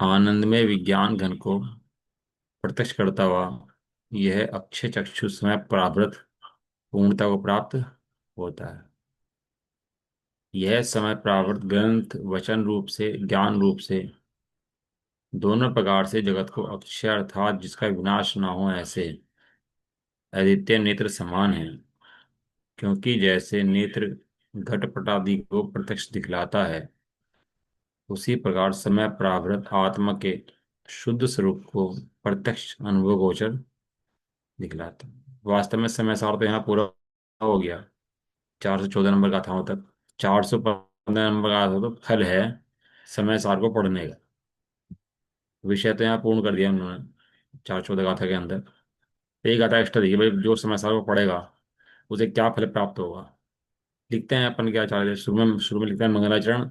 आनंद में विज्ञान घन को प्रत्यक्ष करता हुआ यह अक्षय चक्षु समय प्रावृत पूर्णता को प्राप्त होता है। यह समय प्रावृत ग्रंथ वचन रूप से ज्ञान रूप से दोनों प्रकार से जगत को अक्षय अर्थात जिसका विनाश ना हो ऐसे अद्वितीय नेत्र समान है। क्योंकि जैसे नेत्र घटपट आदि को प्रत्यक्ष दिखलाता है, उसी प्रकार समय प्रावृत आत्मा के शुद्ध स्वरूप को प्रत्यक्ष अनुभव गोचर दिखलाता है। वास्तव में समय सार तो यहाँ पूरा हो गया। 414 नंबर का था तक। 415 नंबर का था तो फल है समय सार को पढ़ने का। विषय तो यहाँ पूर्ण कर दिया उन्होंने 414 गाथा के अंदर। एक गाथा एक्स्ट्रा दी भाई, जो समय सार को पढ़ेगा उसे क्या फल प्राप्त होगा। लिखते हैं अपन क्या आचार्य शुरू में लिखते हैं मंगलाचरण,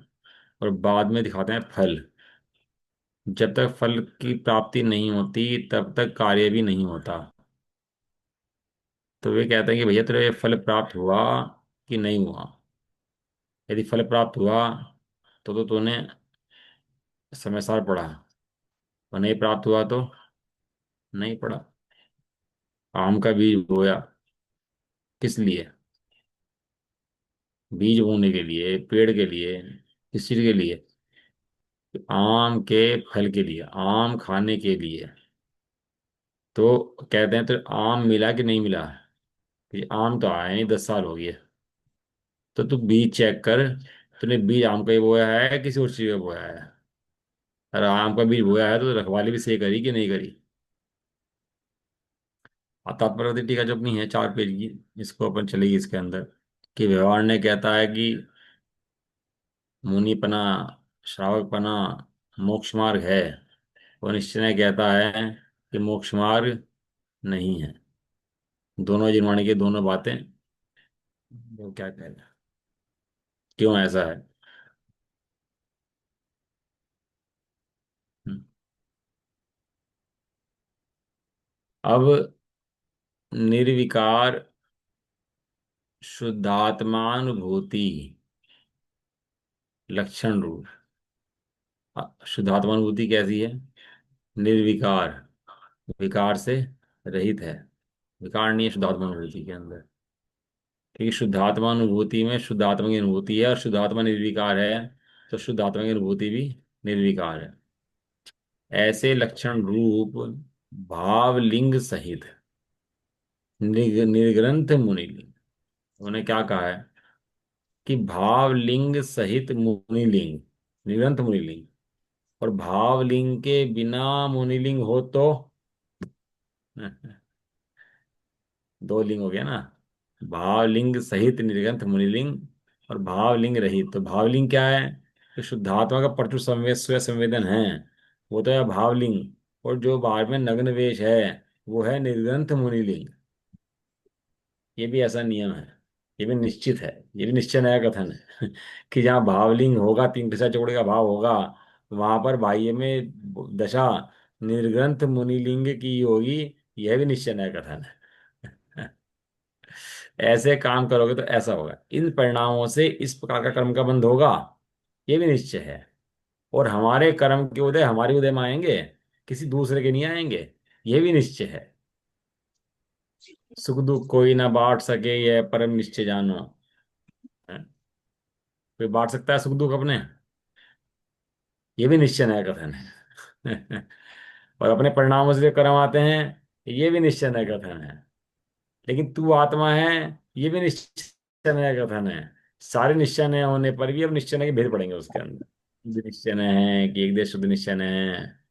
और बाद में दिखाते हैं फल। जब तक फल की प्राप्ति नहीं होती तब तक कार्य भी नहीं होता। तो वे कहते हैं कि भैया तेरे फल प्राप्त हुआ कि नहीं हुआ। यदि फल प्राप्त हुआ तो तूने समयसार पढ़ा, और नहीं प्राप्त हुआ तो नहीं पढ़ा। आम का बीज बोया किस लिए? बीज बोने के लिए, पेड़ के लिए, किस चीज के लिए? आम के फल के लिए, आम खाने के लिए। तो कहते हैं तो आम मिला कि नहीं मिला? कि आम तो आया नहीं, 10 साल हो गए। तो तू बीज चेक कर, तूने बीज आम का ही बोया है किसी और चीज का बोया है? अरे आम का बीज बोया है तो रखवाली भी सही करी कि नहीं करी? तात्पर्य टीका जो अपनी है 4 पेज की, इसको अपन चलेगी इसके अंदर। कि व्यवहार ने कहता है कि मुनिपना, श्रावकपना मोक्ष मार्ग है, और निश्चय ने कहता है कि मोक्ष मार्ग नहीं है। दोनों जिनवाणी की दोनों बातें वो क्या कह रहे हैं, क्यों ऐसा है? हम्म। अब निर्विकार शुद्धात्मानुभूति लक्षण रूप। शुद्धात्मानुभूति कैसी है? निर्विकार, विकार से रहित है। विकार नहीं है शुद्धात्मानुभूति के अंदर। क्योंकि शुद्धात्मानुभूति में शुद्धात्मा की अनुभूति है, और शुद्धात्मा निर्विकार है, तो शुद्धात्मा की अनुभूति भी निर्विकार है। ऐसे लक्षण रूप भावलिंग सहित निर्ग्रंथ मुनिलिंग, उन्होंने क्या कहा है कि भावलिंग सहित मुनिलिंग, निर्ग्रंथ मुनिलिंग। और भावलिंग के बिना मुनिलिंग हो तो 2 लिंग हो गया ना। भावलिंग सहित निर्ग्रंथ मुनिलिंग, और भावलिंग रहित। तो भावलिंग क्या है? तो शुद्धात्मा का प्रचुर स्व संवेदन है, वो तो है भावलिंग। और जो बाहर में नग्न वेश है वो है निर्ग्रंथ मुनिलिंग। ये भी ऐसा नियम है, ये भी निश्चित है, ये भी निश्चय नया कथन है कि जहाँ भावलिंग होगा, 3 पैसा चौड़े का भाव होगा, वहां पर बाह्य में दशा निर्ग्रंथ मुनिलिंग की होगी। यह भी निश्चय नया कथन है। ऐसे काम करोगे तो ऐसा होगा, इन परिणामों से इस प्रकार का कर्म का बंध होगा, ये भी निश्चय है। और हमारे कर्म के उदय हमारे उदय में आएंगे, किसी दूसरे के नहीं आएंगे, ये भी निश्चय है। सुख दुख कोई ना बांट सके, यह परम निश्चय जानो। हैं? कोई बांट सकता है सुख दुख अपने? ये भी निश्चय नया कथन है। और अपने परिणामों से जो कर्म आते हैं, ये भी निश्चय नया कथन है। लेकिन तू आत्मा है, ये भी निश्चय नया कथन है। सारे निश्चय नए होने पर भी अब निश्चय के भेद पड़ेंगे उसके अंदर। शुद्ध निश्चय है कि एक देश शुद्ध निश्चय है,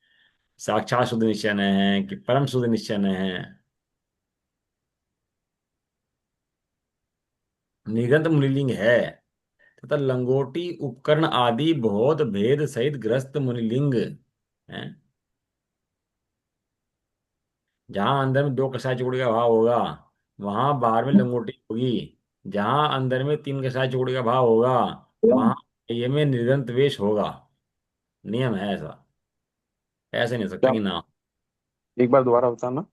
साक्षात शुद्ध निश्चय है कि परम शुद्ध निश्चय है। निगंध मुनिलिंग है, तथा लंगोटी उपकरण आदि बहुत भेद सहित ग्रस्त मुनिलिंग है। जहां अंदर में 2 कसाय चूड़ी का भाव होगा, वहां बाहर में लंगोटी होगी। जहां अंदर में 3 कसाय चूड़ी का भाव होगा, वहां ये में निर्दंत वेश होगा। नियम है ऐसा, ऐसे नहीं हो सकता क्या? कि ना। एक बार दोबारा बताना।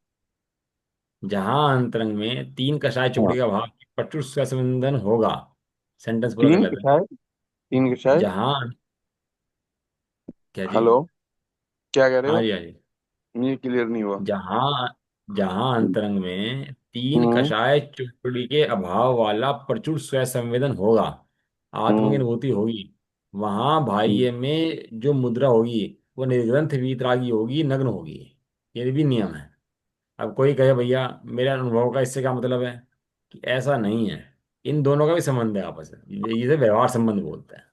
जहां अंतरंग में 3 कसाय चूड़ी हाँ। का भाव प्रचुर संबंधन होगा। सेंटेंस पूरा कर तीन लेते हैं। किसाए, तीन किसाए। जहां क्या जी? हेलो। क्या कह रहे हाँ हो? जी, हाँ जी। ये क्लियर नहीं हुआ। जहाँ जहाँ हम्म। अंतरंग में तीन हम्म। कषाय चूड़ी के अभाव वाला प्रचुर स्व संवेदन होगा, आत्म की हम्म। अनुभूति होगी, वहां हम्म। बाह्य में जो मुद्रा होगी वो निर्ग्रंथ वीतरागी होगी, नग्न होगी। ये भी नियम है। अब कोई कहे भैया मेरे अनुभव का इससे क्या मतलब है, कि ऐसा नहीं है। इन दोनों का भी संबंध है आपस में, इसे व्यवहार संबंध बोलते हैं।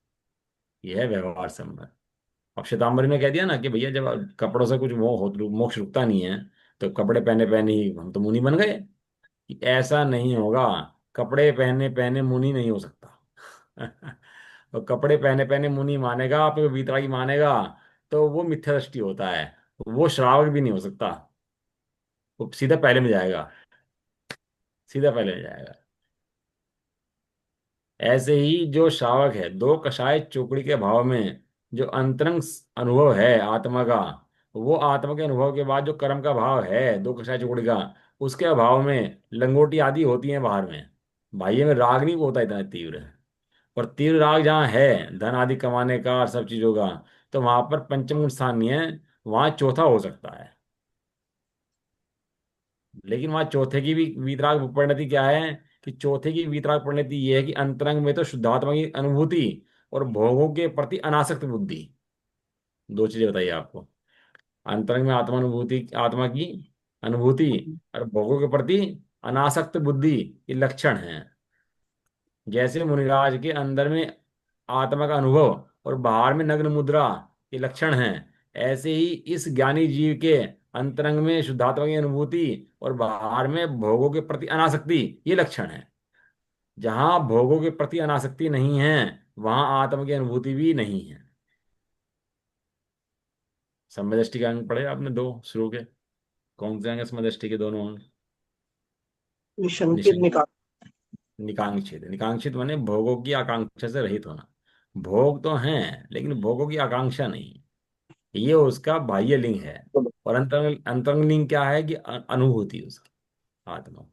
यह है व्यवहार संबंध। अब श्वेतांबर ने कह दिया ना कि भैया जब कपड़ों से कुछ मोक्ष रुकता नहीं है, तो कपड़े पहने पहने ही हम तो मुनि बन गए। कि ऐसा नहीं होगा। कपड़े पहने पहने मुनि नहीं हो सकता। और कपड़े पहने पहने मुनि मानेगा, आप वीतरागी मानेगा, तो वो मिथ्या दृष्टि होता है। वो श्रावक भी नहीं हो सकता। वो सीधा पहले में जाएगा। सीधा पहले में जाएगा। ऐसे ही जो श्रावक है, दो कषाय चोकड़ी के भाव में जो अंतरंग अनुभव है आत्मा का, वो आत्मा के अनुभव के बाद जो कर्म का भाव है दो कषाय चोकड़ी का, उसके अभाव में लंगोटी आदि होती है बाहर में। बाह्य में राग नहीं होता इतना तीव्र। और तीव्र राग जहाँ है धन आदि कमाने का और सब चीजों का, तो वहां पर पंचम गुण स्थान नहीं है, वहां चौथा हो सकता है। लेकिन वहां चौथे की भी वीतराग परिणति क्या है, कि चौथे की वीतराग परिणति ये है कि अंतरंग में तो शुद्धात्मा की अनुभूति और भोगों के प्रति अनासक्त बुद्धि। दो चीजें बताइए आपको। अंतरंग में आत्मानुभूति, आत्मा की अनुभूति और भोगों के प्रति अनासक्त बुद्धि, ये लक्षण है। जैसे मुनिराज के अंदर में आत्मा का अनुभव और बाहर में नग्न मुद्रा, ये लक्षण हैं। ऐसे ही इस ज्ञानी जीव के अंतरंग में शुद्धात्मा की अनुभूति और बाहर में भोगों के प्रति अनासक्ति, ये लक्षण है। जहां भोगों के प्रति अनासक्ति नहीं है, वहां आत्मा की अनुभूति भी नहीं है। समदृष्टि के अंग पढ़े आपने दो शुरू के? कौन से अंग है समदृष्टि के दोनों अंग? निशंकित निशंक, निकाल। निकांक्षित। निकांक्षित माने भोगों की आकांक्षा से रहित होना। भोग तो हैं लेकिन भोगों की आकांक्षा नहीं। ये उसका बाह्य लिंग है। और अंतरंग लिंग क्या है, कि अनुभूति उसकी आत्मा।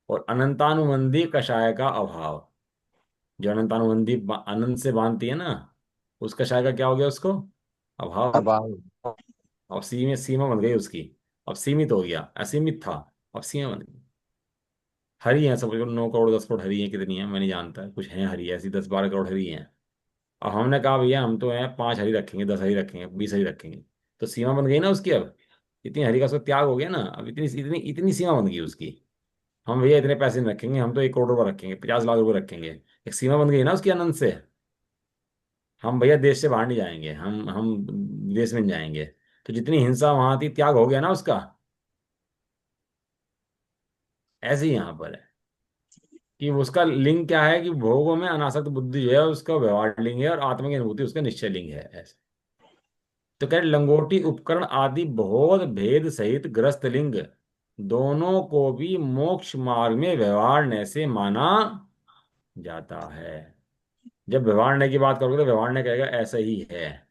और अनंतानुबंधी कषाय का अभाव। जो अनंतानुबंधी अनंत से बांधती है ना, उस कषाय का क्या हो गया उसको? अभाव। अभाव। अब सीमा सीमा बन गई उसकी। अब सीमित हो गया, असीमित था, अब सीमा बन गई। हरी है सब, 9 करोड़ 10 करोड़ हरी है, कितनी है मैं नहीं जानता, कुछ है हरी ऐसी 10-12 करोड़ हरी है। अब हमने कहा भैया हम तो हैं 5 हरी रखेंगे, 10 हरी रखेंगे, 20 हरी रखेंगे। तो सीमा बन गई ना उसकी अब। इतनी हरी का उसका त्याग हो गया ना, अब इतनी इतनी इतनी सीमा बन गई उसकी। हम भैया इतने पैसे नहीं रखेंगे, हम तो 1 करोड़ रुपये रखेंगे, 50 लाख रुपए रखेंगे। एक सीमा बन गई ना उसकी अनंत से। हम भैया देश से बाहर नहीं जाएंगे, हम देश में नहीं जाएंगे। तो जितनी हिंसा वहां थी, त्याग हो गया ना उसका। ऐसे ही यहाँ पर है, कि उसका लिंग क्या है, कि भोगों में अनासक्त बुद्धि जो है उसका व्यवहार लिंग है, और आत्मा की अनुभूति उसका निश्चय लिंग है ऐसे। तो कह रहे लंगोटी उपकरण आदि बहुत भेद सहित ग्रस्त लिंग दोनों को भी मोक्ष मार्ग में व्यवहारने से माना जाता है। जब व्यवहारने की बात करोगे तो व्यवहारने कहेगा ऐसा ही है।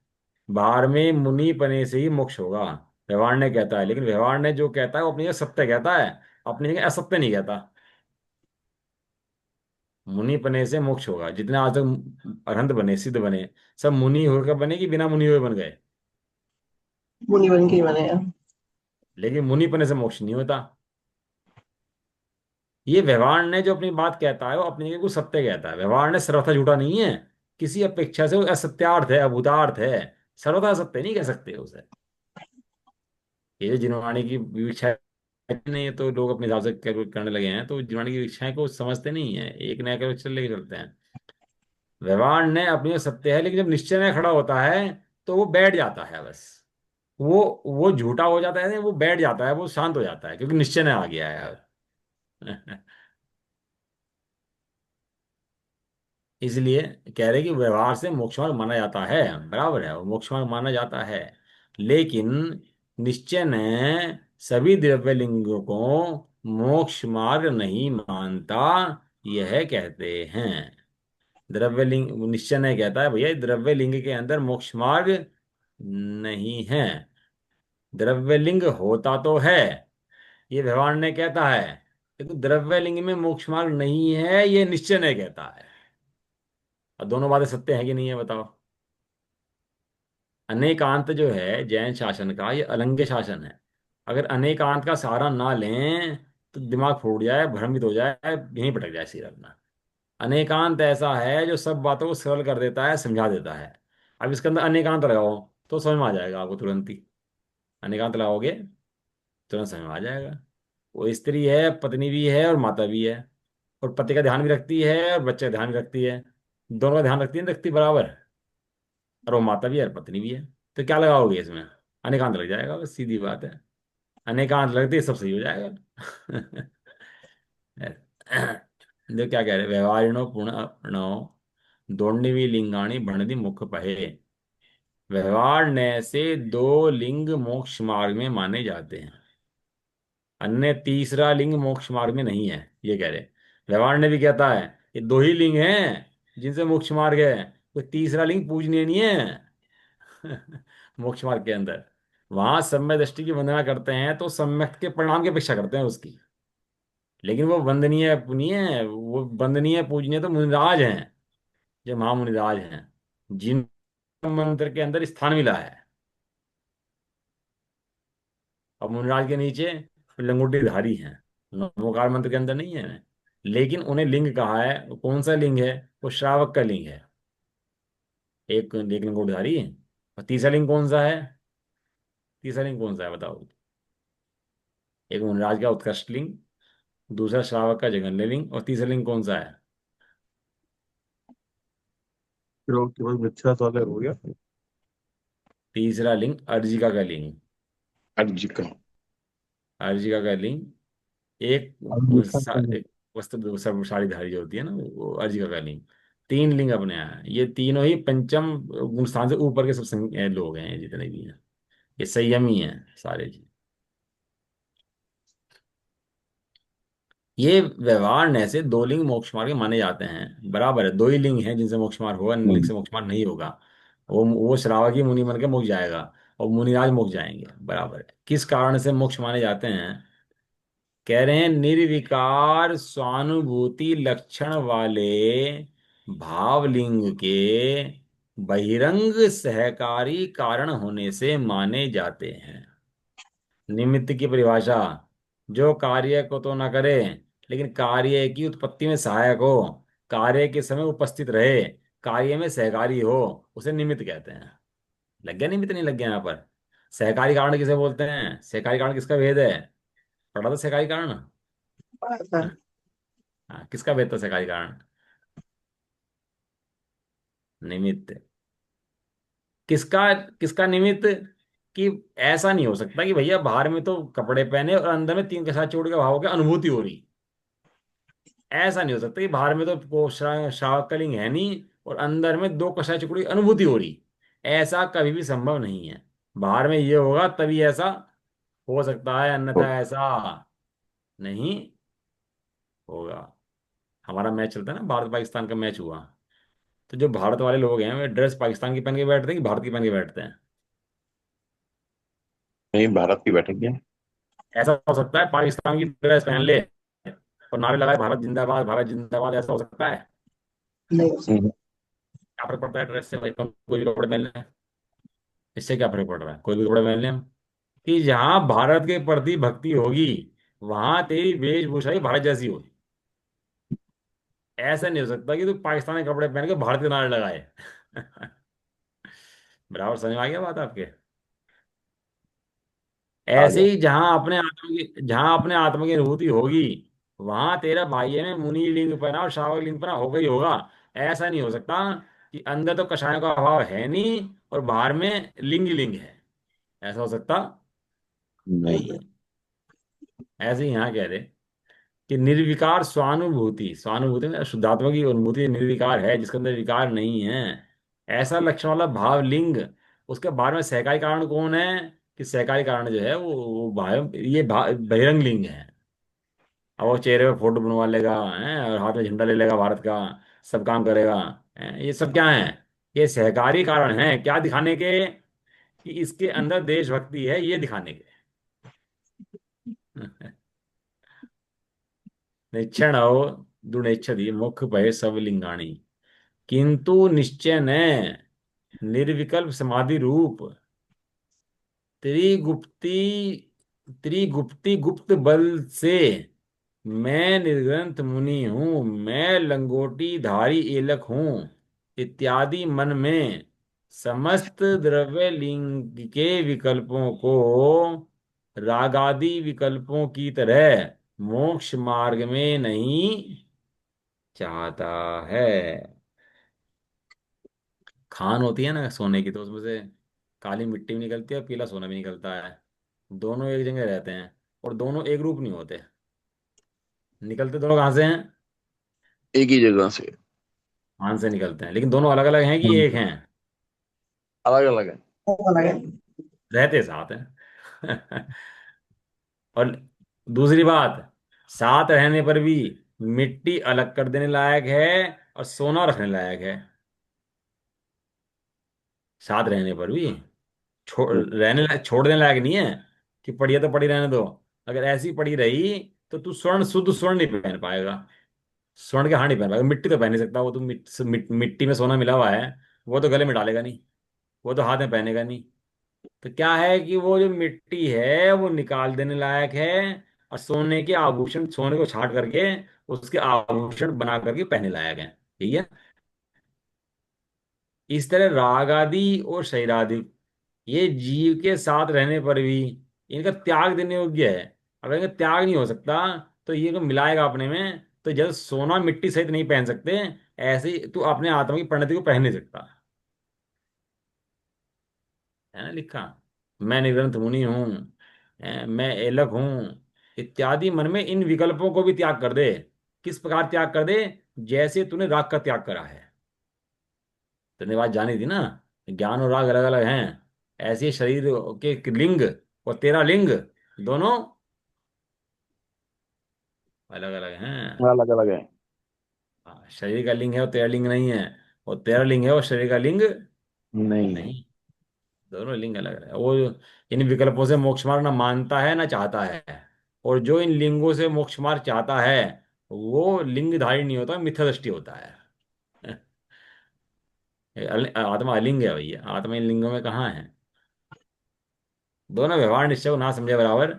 बाहर में मुनि पने से ही मोक्ष होगा, व्यवहारने कहता है। लेकिन व्यवहारने जो कहता है वो अपनी जगह सत्य कहता है, अपनी जगह असत्य नहीं कहता। मुनि पने से मोक्ष होगा। जितने आज तक अरहंत बने, सिद्ध बने, सब मुनि होकर बने कि बिना मुनि हुए बन गए? मुनि बन के ही बने हैं। लेकिन मुनि पने से मोक्ष नहीं होता। ये व्यवहार ने जो अपनी बात कहता है वो अपनी जगह कुछ सत्य कहता है। व्यवहार ने सर्वथा झूठा नहीं है, किसी अपेक्षा से वो असत्यार्थ है, अभूतार्थ है। सर्वथा सत्य नहीं कह सकते उसे। ये जो जिनवाणी की विवक्षा नहीं है, तो लोग अपने हिसाब से करने लगे हैं, तो जिनवाणी की इच्छाएं को समझते नहीं है, एक नया कर चल लेके चलते हैं। व्यवहार ने अपनी सत्य है, लेकिन जब निश्चय में खड़ा होता है तो वो बैठ जाता है बस। वो झूठा हो जाता है, वो बैठ जाता है, वो शांत हो जाता है, क्योंकि निश्चय में आ गया है अब। इसलिए कह रहे कि व्यवहार से मोक्ष मार्ग माना जाता है, बराबर है, वो मोक्ष मार्ग माना जाता है। लेकिन निश्चय ने सभी द्रव्य लिंगों को मोक्ष मार्ग नहीं मानता, यह कहते हैं। द्रव्य लिंग निश्चय ने कहता है भैया द्रव्य लिंग के अंदर मोक्ष मार्ग नहीं है। द्रव्य लिंग होता तो है, ये व्यवहार ने कहता है, लेकिन द्रव्य लिंग में मोक्ष मार्ग नहीं है, ये निश्चय ने कहता है। और दोनों बातें सत्य है कि नहीं है बताओ? अनेकांत जो है जैन शासन का, ये अलंग्य शासन है। अगर अनेकांत का सहारा ना लें तो दिमाग फूट जाए, भ्रमित हो जाए, यहीं भटक जाए सिर अपना। अनेकांत ऐसा है जो सब बातों को सरल कर देता है, समझा देता है। अब इसके अंदर अनेकांत लगाओ तो समझ में आ जाएगा आपको तुरंत ही। अनेकांत लगाओगे तुरंत समझ में आ जाएगा। वो स्त्री है, पत्नी भी है और माता भी है, और पति का ध्यान भी रखती है और बच्चे का ध्यान भी रखती है। दोनों का ध्यान रखती है, रखती बराबर। और वो माता भी है और पत्नी भी है। तो क्या लगाओगे इसमें? अनेकांत लग जाएगा, बस सीधी बात है। अनेकांत लगते ही सब सही हो जाएगा। जो क्या कह रहे, व्यवहारिणो पुणनो दोंडवी लिंगाणी भणति मुख पहे। व्यवहार ने से दो लिंग मोक्ष मार्ग में माने जाते हैं, अन्य तीसरा लिंग मोक्ष मार्ग में नहीं है, ये कह रहे। व्यवहार ने भी कहता है ये दो ही लिंग हैं जिनसे मोक्ष मार्ग है, कोई तीसरा लिंग पूजनीय नहीं है। मोक्ष मार्ग के अंदर वहां सम्यक दृष्टि की वंदना करते हैं तो सम्यक के परिणाम की अपेक्षा करते हैं उसकी। लेकिन वो वंदनीय पुनीय है, वो वंदनीय पूजनीय तो मुनिराज हैं, जो महामुनिराज हैं, जिन मंत्र के अंदर स्थान मिला है। अब मुनिराज के नीचे लंगोटीधारी हैं, नमोकार मंत्र के अंदर नहीं है। लेकिन उन्हें लिंग कहा है, कौन सा लिंग है? वो श्रावक का लिंग है। एक लंगोटीधारी है। और तीसरा लिंग कौन सा है? तीसरा लिंग कौन सा है बताओ? एक मुनिराज का उत्कृष्ट लिंग, दूसरा श्रावक का जघन्य लिंग, और तीसरा लिंग कौन सा है? फिर वो केवल मिथ्या तो अलग हो गया। तीसरा लिंग अर्जिका का लिंग। अर्जी का। अर्जिका का लिंग एक अर्जी का एक वस्त्र सब साड़ीधारी जो होती है ना, वो अर्जिका का लिंग। तीन लिंग अपने यहाँ हैं। ये तीनों ही पंचम गुण स्थान से ऊपर के सब लोग हैं, ये जितने भी हैं ये संयमी हैं सारे जी। ये व्यवहार ने से दो लिंग मोक्ष मार्ग माने जाते हैं, बराबर है। दो ही लिंग हैं जिनसे मोक्ष मार्ग होगा, अन्य लिंग से मोक्ष मार्ग नहीं होगा। वो श्रावकी मुनि बन के मोक्ष जाएगा, और मुनिराज मोक्ष जाएंगे, बराबर है। किस कारण से मोक्ष माने जाते हैं? कह रहे हैं निर्विकार स्वानुभूति लक्षण वाले भावलिंग के बहिरंग सहकारी कारण होने से माने जाते हैं। निमित्त की परिभाषा, जो कार्य को तो ना करे लेकिन कार्य की उत्पत्ति में सहायक हो, कार्य के समय उपस्थित रहे, कार्य में सहकारी हो, उसे निमित्त कहते हैं। लग गया निमित्त? नहीं लग गया यहाँ पर? सहकारी कारण किसे बोलते हैं? सहकारी कारण किसका भेद है? पढ़ा था सहकारी कारण? था। हाँ, किसका भेद था सहकारी कारण? निमित्त। किसका? किसका निमित्त? कि ऐसा नहीं हो सकता कि भैया बाहर में तो कपड़े पहने और अंदर में तीन के साथ चोट के भाव की अनुभूति हो रही। ऐसा नहीं हो सकता कि बाहर में तो श्रावक कलिंग है नहीं और अंदर में दो कषाय चुकड़ी अनुभूति हो रही। ऐसा कभी भी संभव नहीं है। बाहर में ये होगा तभी ऐसा हो सकता है, अन्यथा ऐसा नहीं होगा। हमारा मैच चलता है ना, भारत पाकिस्तान का मैच हुआ, तो जो भारत वाले लोग हैं वे ड्रेस पाकिस्तान की पहन के बैठते हैं कि भारत की पहन के बैठते हैं? नहीं, भारत की बैठक है। ऐसा हो सकता है पाकिस्तान की ड्रेस पहन ले और नारे लगाए भारत जिंदाबाद, भारत जिंदाबाद? ऐसा हो सकता है? नहीं। क्या फर्क पड़ता है ड्रेस से भाई? कोई भी कपड़े पहन ले, इससे क्या फर्क पड़ रहा है? कोई भी कपड़े पहन ले हम। कि जहां भारत के प्रति भक्ति होगी वहां तेरी वेशभूषा ही भारत जैसी होगी। ऐसा नहीं हो सकता कि तू पाकिस्तानी कपड़े पहन के भारत के नारे लगाए। बराबर समझ में आ गया बात आपके? आ ऐसे गया। ही जहां अपने आत्मा की अनुभूति होगी वहां तेरा बाह्य में मुनि लिंग पना और शावक लिंग पना होगा ही होगा। ऐसा नहीं हो सकता कि अंदर तो कषायों का अभाव है नहीं और बाहर में लिंग ही लिंग है। ऐसा हो सकता नहीं नहीं। है। ऐसे ही यहाँ कह रहे कि निर्विकार स्वानुभूति, स्वानुभूति में शुद्धात्मा की अनुभूति निर्विकार है, जिसके अंदर विकार नहीं है, ऐसा लक्षण वाला भाव लिंग। उसके बारे में सहकारी कारण कौन है? कि सहकारी कारण जो है वो बहिरंग लिंग है। अब वो चेहरे पे फोटो बनवा लेगा हैं, और हाथ में झंडा ले लेगा भारत का, सब काम करेगा हैं, ये सब क्या है? ये सहकारी कारण है, क्या दिखाने के? कि इसके अंदर देशभक्ति है, ये दिखाने के। निक्षण हो दुनेच्छति मुख भय सब लिंगाणी, किंतु निश्चय न निर्विकल्प समाधि रूप त्रिगुप्ती त्रिगुप्ती गुप्त बल से मैं निर्ग्रंथ मुनि हूँ, मैं लंगोटी धारी एलक हूँ इत्यादि मन में समस्त द्रव्य लिंग के विकल्पों को रागादि विकल्पों की तरह मोक्ष मार्ग में नहीं चाहता है। खान होती है ना सोने की, तो उसमें से काली मिट्टी भी निकलती है और पीला सोना भी निकलता है। दोनों एक जगह रहते हैं और दोनों एक रूप नहीं होते। निकलते दोनों कहाँ से हैं? एक ही जगह से। खान से निकलते हैं, लेकिन दोनों अलग अलग हैं कि एक हैं? अलग अलग है। अलग है। रहते साथ हैं। और दूसरी बात, साथ रहने पर भी मिट्टी अलग कर देने लायक है और सोना रखने लायक है। साथ रहने पर भी छोड़ देने लायक नहीं है कि पड़ी है तो पड़ी रहने दो। अगर ऐसी पड़ी रही तो तू स्वर्ण, शुद्ध स्वर्ण नहीं पहन पाएगा। स्वर्ण के हार नहीं पहन पाएगा, मिट्टी तो पहन नहीं सकता। वो तो मिट्टी में सोना मिला हुआ है, वो तो गले में डालेगा नहीं, वो तो हाथ में पहनेगा नहीं। तो क्या है कि वो जो मिट्टी है वो निकाल देने लायक है और सोने के आभूषण, सोने को छाट करके उसके आभूषण बना करके पहनने लायक है। ठीक है। इस तरह राग आदि और शरीर आदि ये जीव के साथ रहने पर भी इनका त्याग देने योग्य है। अगर इनका त्याग नहीं हो सकता तो ये को मिलाएगा अपने में। तो जैसे सोना मिट्टी सहित नहीं पहन सकते, ऐसे ही तू अपने आत्मा की परिणति को पहन नहीं सकता। है ना लिखा, मैं निग्रंथ मुनि हूं, मैं एलक हूं इत्यादि मन में इन विकल्पों को भी त्याग कर दे। किस प्रकार त्याग कर दे? जैसे तूने राग का त्याग करा है। तुमने बात जानी थी ना, ज्ञान और राग अलग अलग हैं। ऐसे ही शरीर के लिंग और तेरा लिंग दोनों अलग अलग हैं। अलग अलग है। हाँ, शरीर का लिंग है और तेरा लिंग नहीं है, और तेरा लिंग है और शरीर का लिंग नहीं है। नहीं। दोनों लिंग अलग अलग है। वो इन विकल्पों से मोक्ष मार्ग ना मानता है ना चाहता है। और जो इन लिंगों से मोक्ष मार्ग चाहता है वो लिंगधारी नहीं होता, मिथ्या दृष्टि होता है। आत्मा अलिंग है भैया, आत्मा इन लिंगों में कहाँ है? दोनों व्यवहार निश्चय को ना समझे बराबर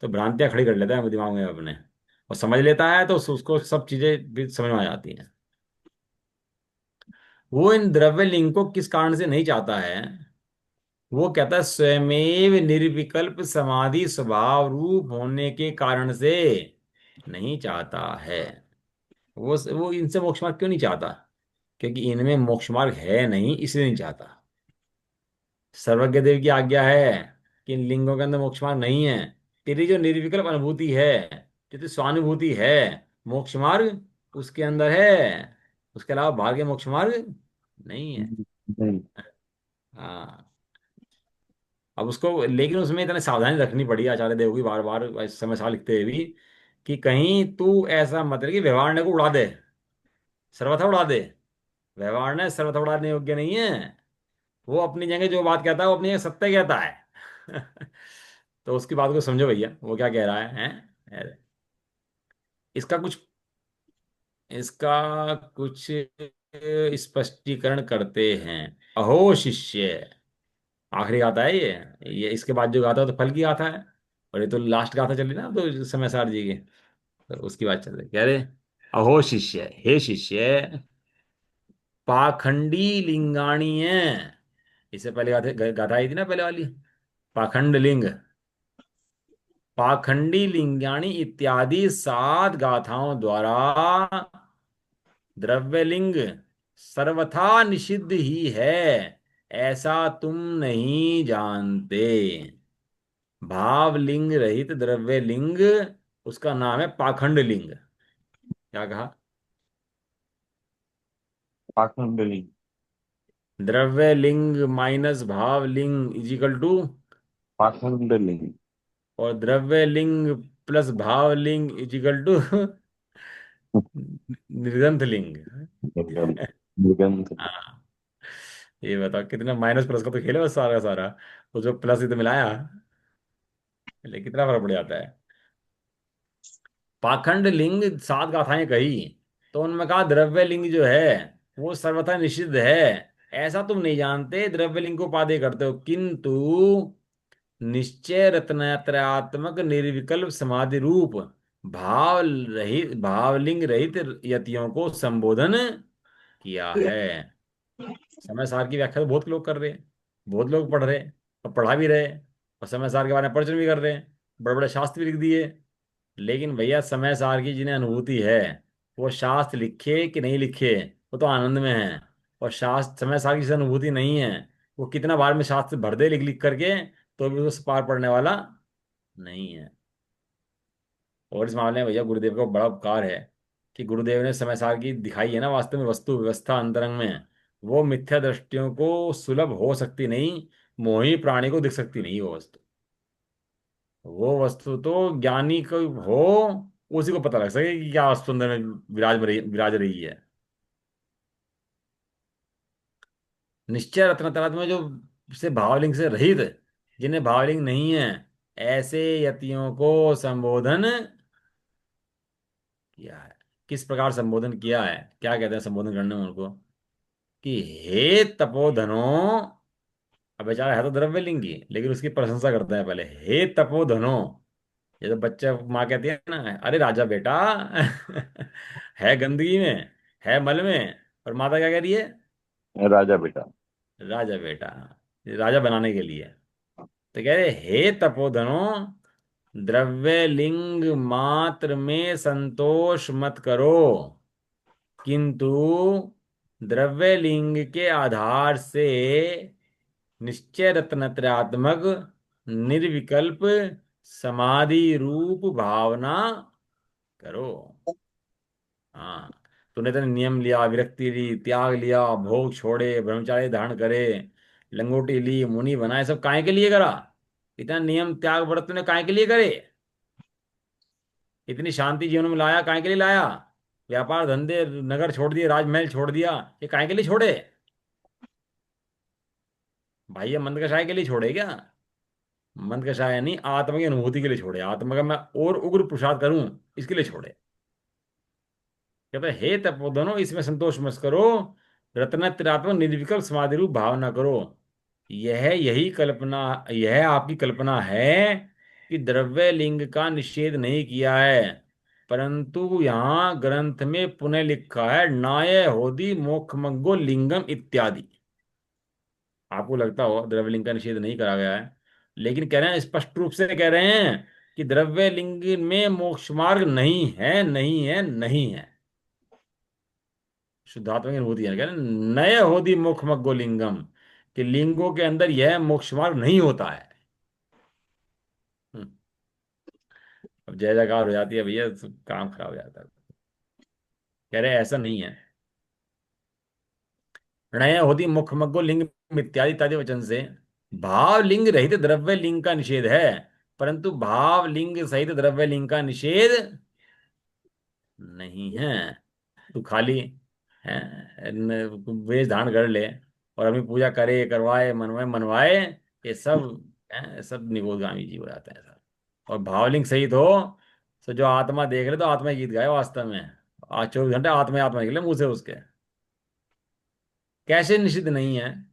तो भ्रांतियां खड़ी कर लेता है दिमाग में अपने, और समझ लेता है तो उसको सब चीजें भी समझ में आ जाती हैं। वो इन द्रव्य लिंग को किस कारण से नहीं चाहता है? वो कहता है स्वयमेव निर्विकल्प समाधि स्वभाव रूप होने के कारण से नहीं चाहता है। वो इनसे मोक्ष मार्ग क्यों नहीं चाहता? क्योंकि इनमें मोक्ष मार्ग है नहीं, इसलिए नहीं चाहता। सर्वज्ञ देव की आज्ञा है कि इन लिंगों के अंदर मोक्ष मार्ग नहीं है। तेरी जो निर्विकल्प अनुभूति है, जो तेरी स्वानुभूति है, मोक्ष मार्ग उसके अंदर है। उसके अलावा बाहर के मोक्ष मार्ग नहीं है। नहीं। हाँ। अब उसको, लेकिन उसमें इतनी सावधानी रखनी पड़ी आचार्य देव की, बार बार समय साल लिखते हुए भी, कि कहीं तू ऐसा मत रहे कि व्यवहार को उड़ा दे, सर्वथा उड़ा दे। व्यवहार ने सर्वथा उड़ाने योग्य नहीं है। वो अपनी जगह जो बात कहता है वो अपनी जगह सत्य कहता है। तो उसकी बात को समझो भैया, वो क्या कह रहा है, हैं? इसका कुछ इसका कुछ स्पष्टीकरण करते हैं। अहो शिष्य, आखिरी गाथा है ये इसके बाद जो गाथा है तो फल की गाथा है। और ये तो लास्ट गाथा चल रही ना, तो समय सार जी की, तो उसकी बात चल रही, कह रहे अहो शिष्य, हे शिष्य, पाखंडी लिंगाणी है। इससे पहले गाथा गाथा आई थी ना पहले वाली, पाखंड लिंग, पाखंडी लिंगाणी इत्यादि 7 गाथाओं द्वारा द्रव्यलिंग सर्वथा निषिद्ध ही है, ऐसा तुम नहीं जानते। भावलिंग रहित द्रव्यलिंग उसका नाम है पाखंड लिंग। क्या कहा? पाखंडली। द्रव्यलिंग माइनस भावलिंग इजिकल टू, पाखंडली। और द्रव्यलिंग प्लस भावलिंग इजिकल टू निर्गंथ लिंग। मृगंध। हाँ। ये बताओ कितना माइनस प्लस का तो खेले बस सारा सारा, वो जो प्लस ही तो मिलाया, लेकिन कितना फर्क पड़ जाता है। पाखंड लिंग 7 गाथाएं कही, तो उनमें कहा द्रव्य लिंग जो है वो सर्वथा निषिद्ध है, ऐसा तुम नहीं जानते, द्रव्यलिंग को उपादेय करते हो, किंतु निश्चय रत्नत्रयात्मक निर्विकल्प समाधि रूप भावलिंग रहित यतियों को संबोधन किया है। समय सार की व्याख्या तो बहुत लोग कर रहे हैं, बहुत लोग पढ़ रहे हैं और पढ़ा भी रहे हैं, और समय सार के बारे में प्रवचन भी कर रहे हैं, बड़े बड़े शास्त्र भी लिख दिए। लेकिन भैया समय सार की जिन्हें अनुभूति है, वो शास्त्र लिखे कि नहीं लिखे, वो तो आनंद में है। और शास्त्र समय सार की जिसे अनुभूति नहीं है, वो कितना बार में शास्त्र भर दे लिख लिख करके, तो भी उसको पार पड़ने वाला नहीं है। और इस मामले में भैया गुरुदेव का बड़ा उपकार है कि गुरुदेव ने समय सार की दिखाई है ना, वास्तव में वस्तु व्यवस्था अंतरंग में, वो मिथ्या दृष्टियों को सुलभ हो सकती नहीं, मोही प्राणी को दिख सकती नहीं वो वस्तु। वो वस्तु तो ज्ञानी को हो, उसी को पता लग सके कि क्या वस्तु अंदर में विराज रही है। निश्चय रत्न तरात में जो से भावलिंग से रहित, जिन्हें भावलिंग नहीं है, ऐसे यतियों को संबोधन किया है। किस प्रकार संबोधन किया है, क्या कहते हैं संबोधन करने में उनको, कि हे तपोधनो। अब बेचारा है तो द्रव्यलिंगी, लेकिन उसकी प्रशंसा करता है पहले, हे तपोधनो। ये तो बच्चा माँ कहती है ना, अरे राजा बेटा। है गंदगी में, है मल में, और माता क्या कह रही है, राजा बेटा। राजा बेटा, राजा बनाने के लिए। तो कह रहे हे तपोधनो, द्रव्य लिंग मात्र में संतोष मत करो, किंतु द्रव्य लिंग के आधार से निश्चय रत्नत्रयात्मक निर्विकल्प समाधि रूप भावना करो। हाँ, तूने तो नियम लिया, विरक्ति ली, त्याग लिया, भोग छोड़े, ब्रह्मचारी धारण करे, लंगोटी ली, मुनि बनाए, सब काहे के लिए करा? इतना नियम त्याग व्रत तूने काहे के लिए करे? इतनी शांति जीवन में लाया, काहे के लिए लाया? व्यापार धंधे नगर छोड़ दिए, राजमहल छोड़ दिया, ये काहे के लिए छोड़े? भाई ये मंद कषाय के लिए छोड़े क्या? मंद कषाय नहीं, आत्मा की अनुभूति के लिए छोड़े, आत्मा का मैं और उग्र पुरुषार्थ करूं, इसके लिए छोड़े। कहते हैं, हे तपोधनो, इसमें संतोष मत करो, रत्नत्रयात्मक निर्विकल्प समाधि रूप भावना करो। यही कल्पना, यह आपकी कल्पना है कि द्रव्य लिंग का निषेध नहीं किया है, परंतु यहाँ ग्रंथ में पुनः लिखा है नाय होदी मोक्षमग्गो लिंगम इत्यादि। आपको लगता हो द्रव्य लिंग का निषेध नहीं करा गया है, लेकिन कह रहे हैं, स्पष्ट रूप से कह रहे हैं कि द्रव्य लिंग में मोक्ष मार्ग नहीं है, नहीं है, नहीं है। शुद्धात्मा की अनुभूति है, कह रहे हैं, नय होदी मोक्षमग्गो लिंगम, कि लिंगों के अंदर यह मोक्ष मार्ग नहीं होता है। हम्म, अब जय जयकार हो जाती है भैया, तो काम खराब हो जाता है। कह रहे हैं, ऐसा नहीं है। नय होती मुखमग्गो लिंग इत्यादि इत्यादि वचन से भाव लिंग रहित द्रव्य लिंग का निषेध है, परंतु भाव लिंग सहित द्रव्य लिंग का निषेध नहीं है। तू खाली है, वेश धारण कर ले और अपनी पूजा करे, करवाए, मनवाए मनवाए, ये सब सब निगोदगामी जी हो जाता है सर। और भावलिंग सहित हो, तो जो आत्मा देख ले तो आत्मा गीत गाए वास्तव में। आज 24 घंटे आत्मा ही आत्मा निकले मुंह से उसके। कैसे निषिद्ध नहीं है?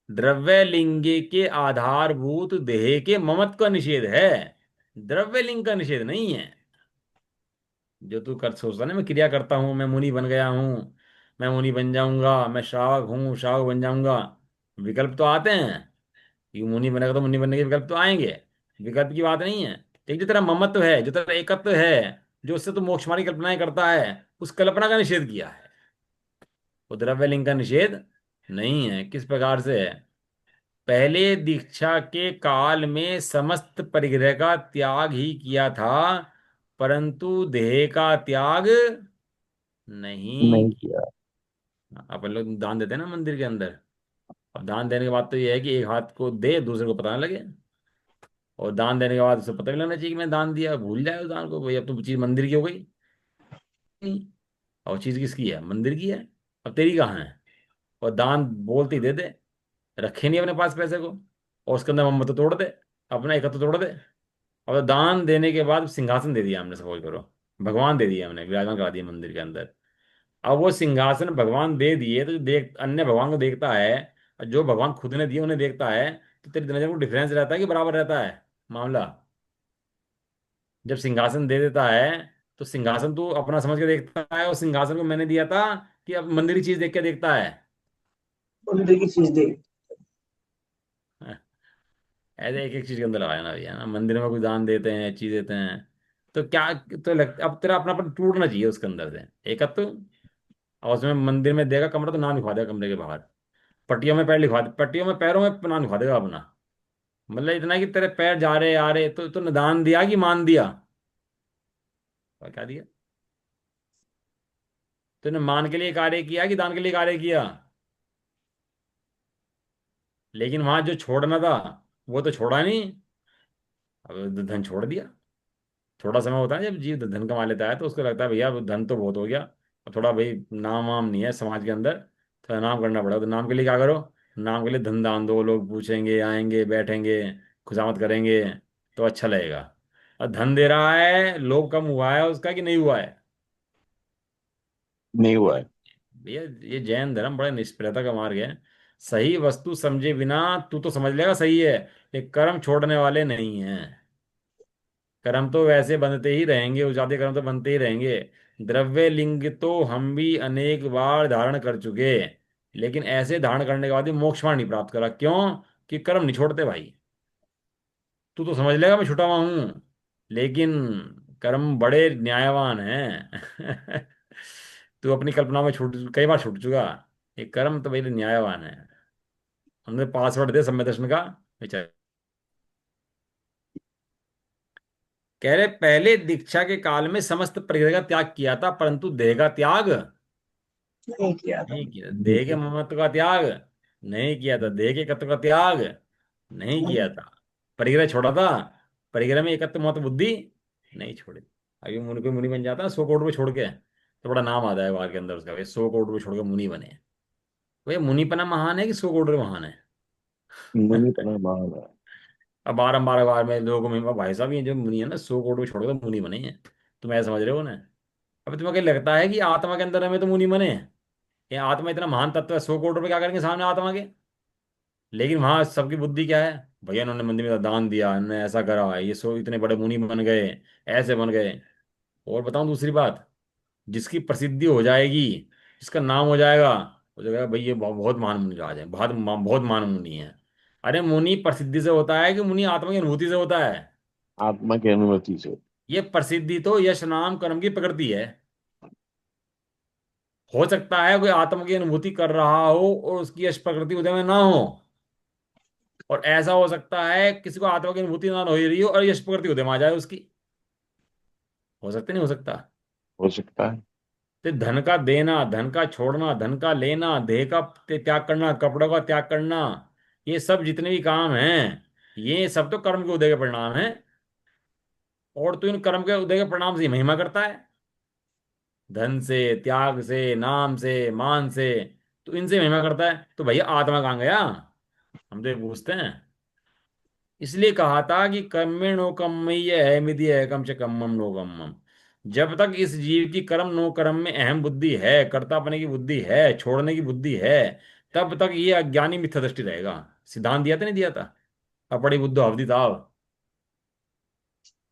द्रव्य लिंग के आधारभूत देह के ममत्व का निषेध है, द्रव्य लिंग का निषेध नहीं है। जो तू कर सोचता ना, मैं क्रिया करता हूं, मैं मुनि बन गया हूं, मैं मुनि बन जाऊंगा, मैं श्रावक हूँ, श्रावक बन जाऊंगा, विकल्प तो आते हैं कि मुनि बनेगा तो मुनि बनने के विकल्प तो आएंगे, विकल्प की बात नहीं है। लेकिन जो तेरा ममत्व है, जो तेरा एकत्व है, जो उससे तू मोक्षमार्गी कल्पनाएं करता है, उस कल्पना का निषेध किया है। वो द्रव्य लिंग का निषेध नहीं है। किस प्रकार से है? पहले दीक्षा के काल में समस्त परिग्रह का त्याग ही किया था, परंतु देह का त्याग नहीं नहीं किया। किया। अपन लोग दान देते हैं ना मंदिर के अंदर, अब दान देने के बाद तो ये है कि एक हाथ को दे, दूसरे को पता ना लगे। और दान देने के बाद उसे पता भी लगना चाहिए कि मैं दान दिया, भूल जाए उस दान को, भाई अब तो चीज मंदिर की हो गई नहीं, और चीज किसकी है? मंदिर की है। अब तेरी कहाँ है? और दान बोलते ही दे दे, रखे नहीं अपने पास पैसे को, और उसके अंदर मम्मत तो तोड़ दे, अपना एक तो तोड़ दे। और दान देने के बाद सिंहासन दे दिया हमने, सपोज करो, भगवान दे दिया हमने, विराजमान करा दिया मंदिर के अंदर। अब वो सिंहासन भगवान दे दिए तो जो देख अन्य भगवान को देखता है और जो भगवान खुद ने दिए उन्हें देखता है, तो तेरी नजर में डिफरेंस रहता है कि बराबर रहता है मामला? जब सिंहासन दे देता है तो सिंहासन तू अपना समझ के देखता है, और सिंहासन को मैंने दिया था कि अब मंदिर की चीज देख के देखता है? बंदे की चीज दे। ऐसे एक एक चीज के अंदर लगाया ना भैया ना, मंदिर में कुछ दान देते हैं, चीज देते हैं, तो क्या, तो अब तेरा अपनापन टूटना चाहिए उसके अंदर से एक तो। और उसमें मंदिर में देगा कमरा तो नाम लिखवा देगा कमरे के बाहर, पट्टियों में पैर लिखवा दे, पट्टियों में पैरों में नाम लिखवा देगा अपना। मतलब इतना कि तेरे पैर जा रहे आ रहे, तो तूने दान दिया कि मान दिया? और क्या दिया? तूने मान के लिए कार्य किया कि दान के लिए कार्य किया? लेकिन वहां जो छोड़ना था वो तो छोड़ा नहीं। अब धन छोड़ दिया। थोड़ा समय होता है जब जीव धन कमा लेता है तो उसको लगता है भैया अब धन तो बहुत हो गया, अब थोड़ा भाई नाम वाम नहीं है समाज के अंदर, थोड़ा नाम करना पड़ेगा, तो नाम के लिए क्या करो? नाम के लिए धन दान दो, लोग पूछेंगे आएंगे बैठेंगे खुशामद करेंगे, तो अच्छा लगेगा। और धन दे रहा है, लोभ कम हुआ है उसका कि नहीं हुआ है? नहीं हुआ है। भैया ये जैन धर्म बड़ा निष्ठुरता का मार्ग है। सही वस्तु समझे बिना तू तो समझ लेगा सही है, ये कर्म छोड़ने वाले नहीं हैं। कर्म तो वैसे बनते ही रहेंगे, उजादे कर्म तो बनते ही रहेंगे। द्रव्य लिंग तो हम भी अनेक बार धारण कर चुके, लेकिन ऐसे धारण करने के बाद भी मोक्ष मार्ग नहीं प्राप्त करा। क्यों? कि कर्म नहीं छोड़ते भाई। तू तो समझ लेगा मैं छुटा हुआ हूं, लेकिन कर्म बड़े न्यायवान हैं। तू अपनी कल्पना में छूट, कई बार छूट चुका। ये कर्म तो बड़े न्यायवान है। हमने पासवर्ड दे सम्यक दर्शन का विचार। कह रहे पहले दीक्षा के काल में समस्त प्रकृति का त्याग किया था, परंतु देह का त्याग नहीं किया था। नहीं किया। देह के ममत्व का त्याग नहीं किया था, देह के एकत्व का त्याग नहीं किया नहीं। था। परिग्रह छोड़ा था, परिग्रह में एकत्व मत बुद्धि नहीं छोड़ी। अभी मुनि कोई मुनि बन जाता है 100 करोड़ रुपये छोड़ के, तो बड़ा नाम आता है बाहर के अंदर उसका, भाई 100 करोड़ रुपये छोड़ के मुनि बने। भाई मुनिपना महान है कि 100 करोड़ रुपये महान है? मुनि पना मान है। अब बारम्बार बार में लोगों में भाई साहब ये जो मुनि है ना 100 करोड़ रुपये छोड़ के तो मुनि बने हैं, तुम ऐसा समझ रहे हो ना? अब तुम्हें क्या लगता है कि आत्मा के अंदर हमें तो मुनि बने हैं? ये आत्मा इतना महान तत्व है, 100 करोड़ रुपये क्या करेंगे सामने आत्मा के? लेकिन वहां सबकी बुद्धि क्या है? भैया इन्होंने मंदिर में दान दिया, इन्होंने ऐसा करा, ये सो इतने बड़े मुनि बन गए, ऐसे बन गए। और बताऊं दूसरी बात, जिसकी प्रसिद्धि हो जाएगी, जिसका नाम हो जाएगा, हो जाएगा भाई ये बहुत महान मुनि राज है, बहुत महान मुनि है। अरे मुनि प्रसिद्धि से होता है कि मुनि आत्मा की अनुभूति से होता है? आत्मा की अनुमति से। ये प्रसिद्धि तो यश नाम कर्म की प्रकृति है। हो सकता है कोई आत्मा की अनुभूति कर रहा हो और उसकी यश प्रकृति उदय में ना हो, और ऐसा हो सकता है किसी को आत्मा की अनुभूति ना हो रही हो और यश प्रकृति उदय में आ जाए उसकी। हो सकता नहीं हो सकता? हो सकता है। तो धन का देना, धन का छोड़ना, धन का लेना, देह का त्याग करना, कपड़ों का त्याग करना, ये सब जितने भी काम हैं, ये सब तो कर्म के उदय के परिणाम हैं। और तू इन कर्म के उदय के परिणाम से ही महिमा करता है, धन से, त्याग से, नाम से, मान से, तो इनसे महिमा करता है, तो भैया आत्मा कहाँ गया? हम तो ये पूछते हैं। इसलिए कहा था कि कर्मेणो कर्मय्य है मिति है कम से कम्मम नो कम्मम। जब तक इस जीव की कर्म नो कर्म में अहम बुद्धि है, कर्तापने की बुद्धि है, छोड़ने की बुद्धि है, तब तक ये अज्ञानी मिथ्या दृष्टि रहेगा। सिद्धांत दिया था नहीं दिया था? अपड़ी बुद्धो अवधि ताव,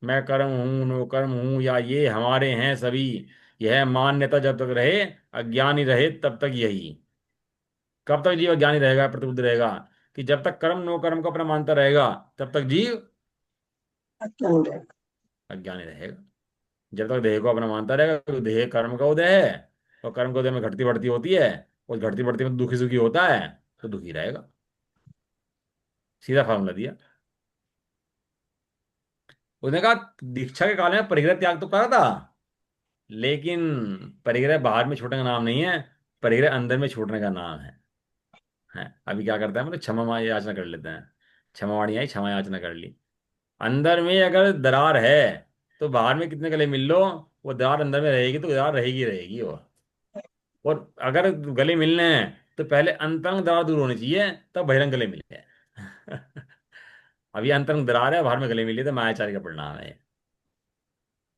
मैं कर्म हूं नो कर्म हूं या ये हमारे हैं सभी, यह मान्यता जब तक रहे, अज्ञानी रहे तब तक यही। कब तक जीव अज्ञानी रहेगा, प्रतिबुद्ध रहेगा? कि जब तक कर्म नो कर्म को अपना मानता रहेगा तब तक जीव अज्ञान रहेगा। अज्ञानी रहेगा। जब तक देह को अपना मानता रहेगा, तो देह कर्म का उदय है, और कर्म का उदय में घटती बढ़ती होती है, और घटती बढ़ती में दुखी सुखी होता है, तो दुखी रहेगा। सीधा फार्मूला दिया। उसने कहा दीक्षा के काल में परिग्रह त्याग तो करा था, लेकिन परिग्रह बाहर में छूटने का नाम नहीं है, परिग्रह अंदर में छूटने का नाम है। अभी क्या करते हैं, मतलब क्षमा याचना कर लेते हैं, क्षमा वाणी आई क्षमा याचना कर ली। अंदर में अगर दरार है तो बाहर में कितने गले मिल लो, वो दरार अंदर में रहेगी तो दरार रहेगी रहेगी वो। और अगर गले मिलने हैं तो पहले अंतरंग दरार दूर होनी चाहिए, तब बहिरंग गले मिले। अभी अंतरंग दरार है, बाहर में गले मिली, तो मायाचार्य का परिणाम है।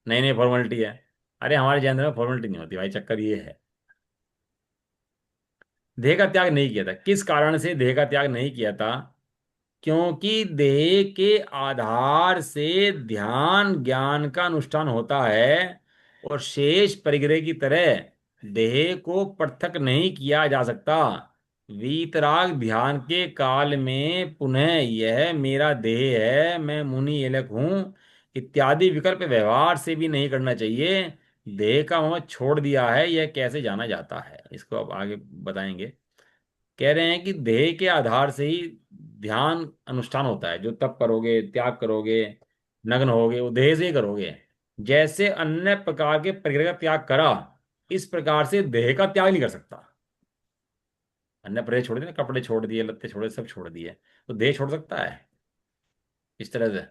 नई नई फॉर्मेलिटी है। अरे हमारे जैन में फॉर्मेलिटी नहीं होती भाई, चक्कर ये है। देह का त्याग नहीं किया था। किस कारण से देह का त्याग नहीं किया था? क्योंकि देह के आधार से ध्यान ज्ञान का अनुष्ठान होता है, और शेष परिग्रह की तरह देह को पृथक नहीं किया जा सकता। वीतराग ध्यान के काल में पुनः यह मेरा देह है, मैं मुनि एलक हूं इत्यादि विकल्प व्यवहार से भी नहीं करना चाहिए। देह का मोह छोड़ दिया है, यह कैसे जाना जाता है? इसको अब आगे बताएंगे। कह रहे हैं कि देह के आधार से ही ध्यान अनुष्ठान होता है। जो तप करोगे, त्याग करोगे, नग्न होगे, वो देह से ही करोगे। जैसे अन्य प्रकार के परिग्रह का त्याग करा, इस प्रकार से देह का त्याग नहीं कर सकता। अन्य परिग्रह छोड़ दिए ना, कपड़े छोड़ दिए, लत्ते छोड़े, सब छोड़ दिए, तो देह छोड़ सकता है इस तरह से?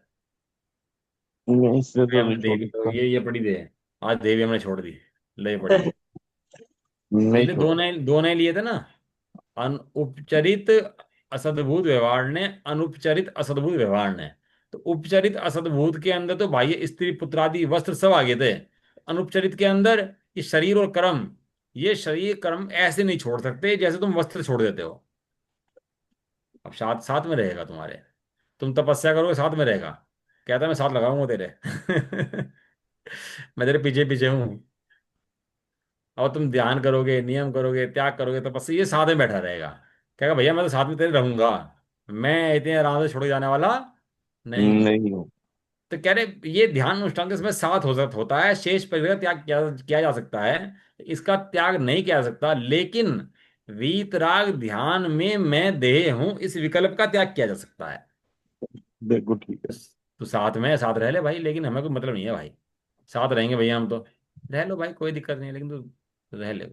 मैं इससे ये तो नहीं हमने देह छोड़ की तो सकता। ये पड़ी देह, आज देह भी हमने छोड़ दी, ले पड़ी है। नहीं इसलिए छोड़ दो नए लिए थे ना। अनुपचरित असद्भुत व्यवहार ने, अनुपचरित असद्भुत व्यवहार ने। तो उपचरित असद्भुत के अंदर तो बाह्य स्त्री पुत्र आदि वस्त्र सब आगे थे। अनुपचरित के अंदर ये शरीर और कर्म, ये शरीर कर्म ऐसे नहीं छोड़ सकते जैसे तुम वस्त्र छोड़ देते हो। अब साथ साथ में रहेगा तुम्हारे। तुम तपस्या करोगे, साथ में रहेगा। कहता है मैं साथ लगाऊंगा तेरे। मैं तेरे पीछे पीछे हूँ। और तुम ध्यान करोगे, नियम करोगे, त्याग करोगे, तपस्या, ये साथ में बैठा रहेगा। कहेगा भैया मैं तो साथ में तेरे रहूंगा, मैं इतने आराम से छोड़ के जाने वाला नहीं हूं। नहीं हूँ। तो कह रहे ये ध्यान अनुष्ठान के समय साथ हो सकता होता है, शेष परिग्रह त्याग किया जा सकता है, इसका त्याग नहीं किया जा सकता। लेकिन वीतराग ध्यान में मैं देह हूं, इस विकल्प का त्याग किया जा सकता है। देखो ठीक है। तो साथ में साथ रह ले भाई, लेकिन हमें कोई मतलब नहीं है भाई। साथ रहेंगे भैया हम तो, रह लो भाई, कोई दिक्कत नहीं है, लेकिन तो रह ले।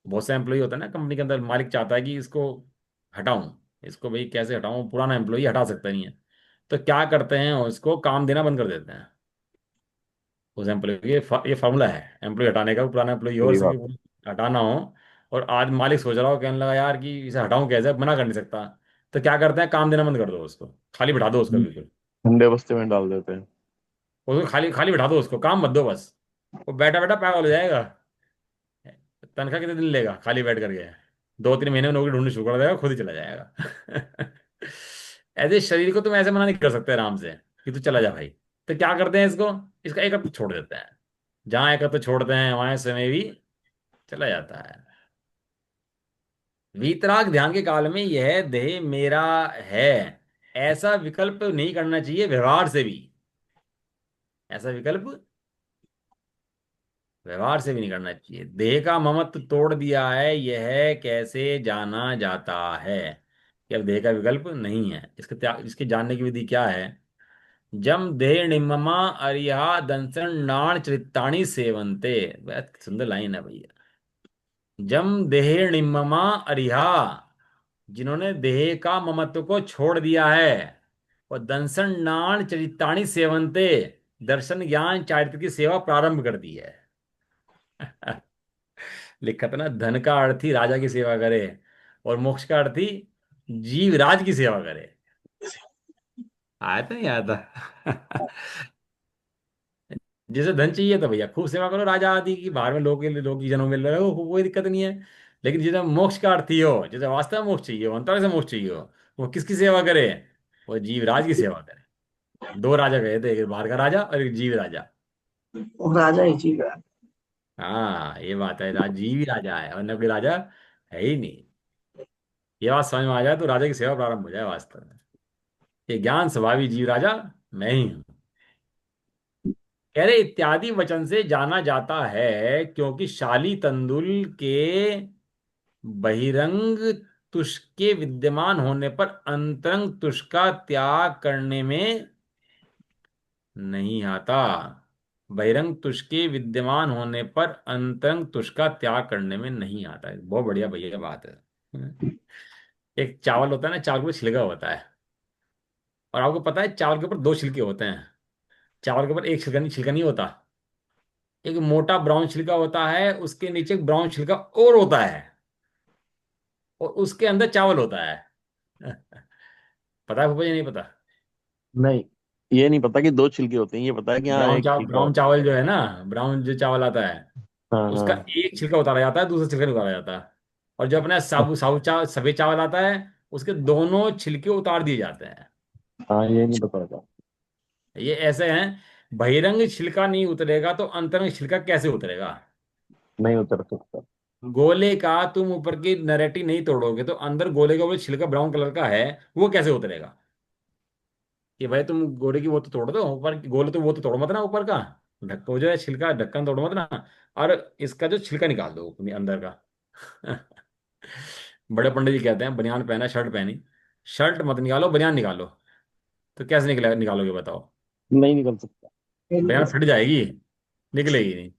बहुत से एम्प्लॉय होता है ना कंपनी के अंदर, मालिक चाहता है कि इसको हटाऊं, इसको भाई कैसे हटाऊं, पुराना एम्प्लॉय हटा सकता नहीं है। तो क्या करते हैं, उसको काम देना बंद कर देते हैं उस एम्प्लॉय। ये फार्मूला है एम्प्लॉय हटाने का, पुराना एम्प्लॉय हो और सही इसकी बात। हटाना हो। और आज मालिक सोच रहा हो, कहने लगा यार कि इसे हटाऊं कैसे, मना कर नहीं सकता। तो क्या करते हैं, काम देना बंद कर दो उसको, खाली बिठा दो उसको बिल्कुल। ठंडे बस्ते में डाल देते हैं। उसको खाली खाली बिठा दो उसको, काम मत दो बस। वो बैठा बैठा पागल हो जाएगा। तनख्वाह कितने दिन लेगा खाली बैठ करके? 2-3 महीने में नौकरी ढूंढनी शुरू कर देगा, खुद ही चला जाएगा। ऐसे शरीर को तुम ऐसे मना नहीं कर सकते आराम से कि तू चला जा भाई। तो क्या करते हैं इसको, इसका एक हफ्ता छोड़ देते हैं। जहां एक हफ्ता छोड़ते हैं वहां समय भी चला जाता है। वीतराग ध्यान के काल में यह देह मेरा है, ऐसा विकल्प नहीं करना चाहिए व्यवहार से भी। ऐसा विकल्प व्यवहार से भी नहीं करना चाहिए। देह का ममत्व तोड़ दिया है, यह कैसे जाना जाता है? कि अब देह का विकल्प नहीं है, इसके त्याग, इसके जानने की विधि क्या है? जम देह निम्ममा अरिहा दंसन नाण चरिताणी सेवन्ते। बहुत सुंदर लाइन है भैया। जम देह निम्ममा अरिहा, जिन्होंने देह का ममत्व को छोड़ दिया है, और दंसन नाण चरिताणी सेवन्ते, दर्शन ज्ञान चारित्र की सेवा प्रारंभ कर दी है। लिखा था ना, धन का अर्थी राजा की सेवा करे, और मोक्ष का अर्थी जीव राज की सेवा करे। आया था नहीं आया था? जिसे धन चाहिए तो भैया खूब सेवा करो राजा आदि की, बाहर में लोग की जन्म मिल रहे हो, कोई दिक्कत नहीं है। लेकिन जिसे मोक्ष का अर्थी हो, जिसे वास्तव में मोक्ष चाहिए हो, अंतर से मोक्ष चाहिए हो, वो किसकी सेवा करे? वो जीव राज की सेवा करे। दो राजा गए थे, एक बाहर का राजा और एक जीव राजा। वो राजा ही जीवा। हाँ ये बात है, जीव ही राजा है, और न कोई राजा है ही नहीं। ये बात समझ में आ जाए तो राजा की सेवा प्रारंभ हो जाए वास्तव में। ये ज्ञान स्वभावी जीव राजा मैं ही हूं। कह रहे इत्यादि वचन से जाना जाता है, क्योंकि शाली तंदुल के बहिरंग तुष के विद्यमान होने पर अंतरंग तुष का त्याग करने में नहीं आता। बहिरंग तुष के विद्यमान होने पर अंतरंग तुष का त्याग करने में नहीं आता है। बहुत बढ़िया भैया बात है। एक चावल होता है ना, चावल के ऊपर छिलका होता है। और आपको पता है चावल के ऊपर दो छिलके होते हैं। चावल के ऊपर एक छिलका नहीं होता। एक मोटा ब्राउन छिलका होता है, उसके नीचे एक ब्राउन छिलका और होता है, और उसके अंदर चावल होता है। पता है भूपा जी, नहीं पता? नहीं, ये नहीं पता कि दो छिलके होते हैं, ये पता है कि हाँ एक छिलका ब्राउन होता चावल जो है ना, ब्राउन जो चावल आता है, है। हाँ उसका हाँ। एक छिलका उतारा जाता है, दूसरा छिलका नहीं उतारा जाता। और जो अपना सफेद चावल आता है, उसके दोनों छिलके उतार दिए जाते हैं। हाँ, ये नहीं पता था। ये ऐसे हैं, बहिरंग छिलका नहीं उतरेगा तो अंतरंग छिलका कैसे उतरेगा। नहीं उतर सकता। गोले का तुम ऊपर की नरेटी नहीं तोड़ोगे तो अंदर गोले का वो छिलका ब्राउन कलर का है, वो कैसे उतरेगा। कि भाई तुम गोले की वो तो तोड़ दो, ऊपर की गोले तो वो तो तोड़ मत ना, ऊपर का ढक्कन जो है छिलका, ढक्कन तोड़ मत ना, और इसका जो छिलका निकाल दो अपने अंदर का। बड़े पंडित जी कहते हैं बनियान पहना, शर्ट पहनी, शर्ट मत निकालो, बनियान निकालो। तो कैसे निकालोगे बताओ। नहीं निकल सकता। बनियान फट जाएगी, निकलेगी नहीं।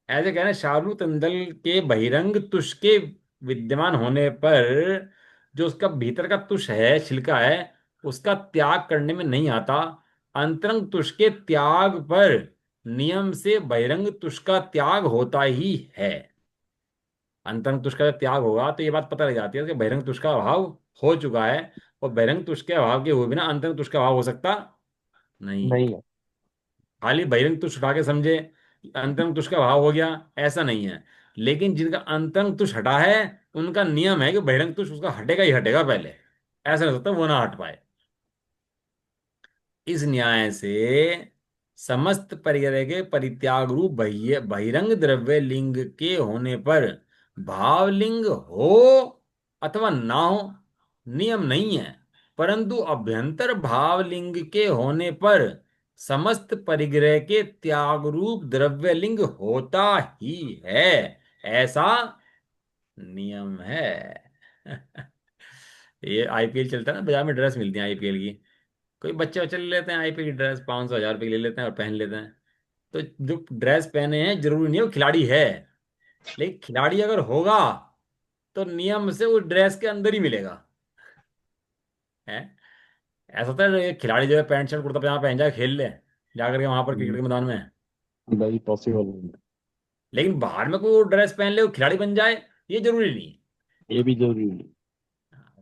ऐसे कह रहे हैं शाहरुख तंदल के बहिरंग तुष के विद्यमान होने पर जो उसका भीतर का तुष है, छिलका है, उसका त्याग करने में नहीं आता। अंतरंग तुष के त्याग पर नियम से बहिरंग तुष का त्याग होता ही है। अंतरंग तुष का जब त्याग होगा तो ये बात पता लग जाती है कि बहिरंग तुष का अभाव हो चुका है, और बहिरंग तुष के अभाव के हुए बिना अंतरंग तुष का अभाव हो सकता नहीं है। नहीं है। खाली बहिरंग तुष उठा के समझे अंतरंग तुष का भाव हो गया, ऐसा नहीं है। लेकिन जिनका अंतरंग तुष हटा है, उनका नियम है कि बहिरंग तुष उसका हटेगा ही हटेगा पहले, ऐसा नहीं हो सकता वो ना हट पाए। इस न्याय से समस्त परिग्रह के परित्याग रूप बहिरंग द्रव्य लिंग के होने पर भावलिंग हो अथवा ना हो नियम नहीं है, परंतु अभ्यंतर भावलिंग के होने पर समस्त परिग्रह के त्याग रूप द्रव्य लिंग होता ही है, ऐसा नियम है। ये आईपीएल चलता है ना, बाजार में ड्रेस मिलती है आईपीएल की, कोई बच्चे बच्चे ले लेते हैं आईपीएल की ड्रेस, 500 1000 रुपये की ले लेते हैं और पहन लेते हैं। तो जो ड्रेस पहने हैं जरूरी नहीं है वो खिलाड़ी है, लेकिन खिलाड़ी अगर होगा तो नियम से वो ड्रेस के अंदर ही मिलेगा। है, ऐसा होता है खिलाड़ी जो है पैंट शर्ट कुर्ता पजामा पहन जाए खेल ले जाकर के वहां पर क्रिकेट के मैदान में, भाई पॉसिबल नहीं है। लेकिन बाहर में कोई वो ड्रेस पहन ले वो खिलाड़ी बन जाए, ये जरूरी नहीं। ये भी जरूरी नहीं।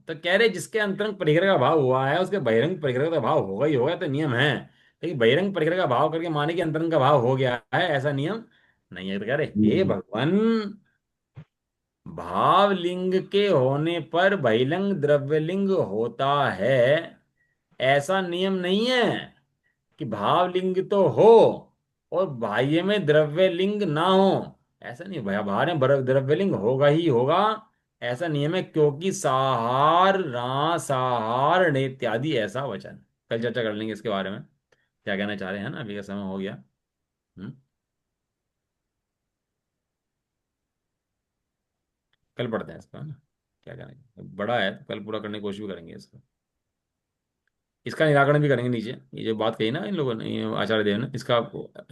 तो कह रहे जिसके अंतरंग परिग्रह का भाव हुआ है उसके बहिरंग परिग्रह का भाव होगा ही होगा, तो नियम है। लेकिन बहिरंग परिग्रह का भाव करके माने कि अंतरंग का भाव हो गया है, ऐसा नियम नहीं है। तो कह रहे हे हम्म। भगवान, भाव लिंग के होने पर बहिरंग द्रव्यलिंग होता है, ऐसा नियम नहीं है कि भाव लिंग तो हो और बाह्य में द्रव्य लिंग ना हो। ऐसा नहीं, भैया बाहर में द्रव्य लिंग होगा ही होगा, ऐसा नियम है, क्योंकि साहार रा साहार ने इत्यादि ऐसा वचन। कल चर्चा कर लेंगे इसके बारे में, क्या कहना चाह रहे हैं ना, अभी का समय हो गया। हम्म, कल पढ़ते हैं इसका, है ना। क्या कहना बड़ा है तो कल पूरा करने की कोशिश भी करेंगे इसका। इसका निराकरण भी करेंगे नीचे, ये जो बात कही ना इन लोगों ने, ये आचार्य देव ने, इसका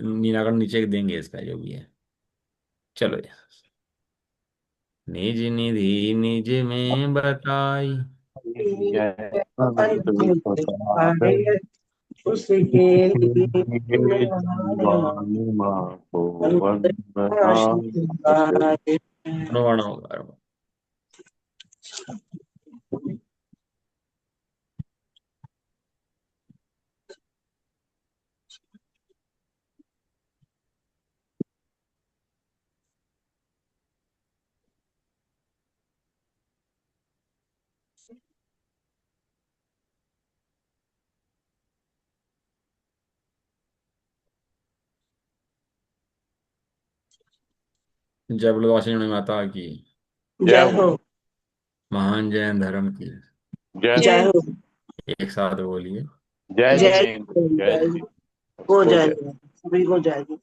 निराकरण नीचे देंगे इसका जो भी है। चलो ये, निज निधि निज में बताई, उसके लिए दीवानी माँ को वंदना। अनुवर्ण होगा। जय बोलो वासुदेव माता की, जय हो। महान जैन धर्म की। जय जय हो। एक साथ बोलिए। जय जय जिनेन्द्र, जय जय जिनेन्द्र। हो हो जाएगी, जाए। सभी हो जाएगी।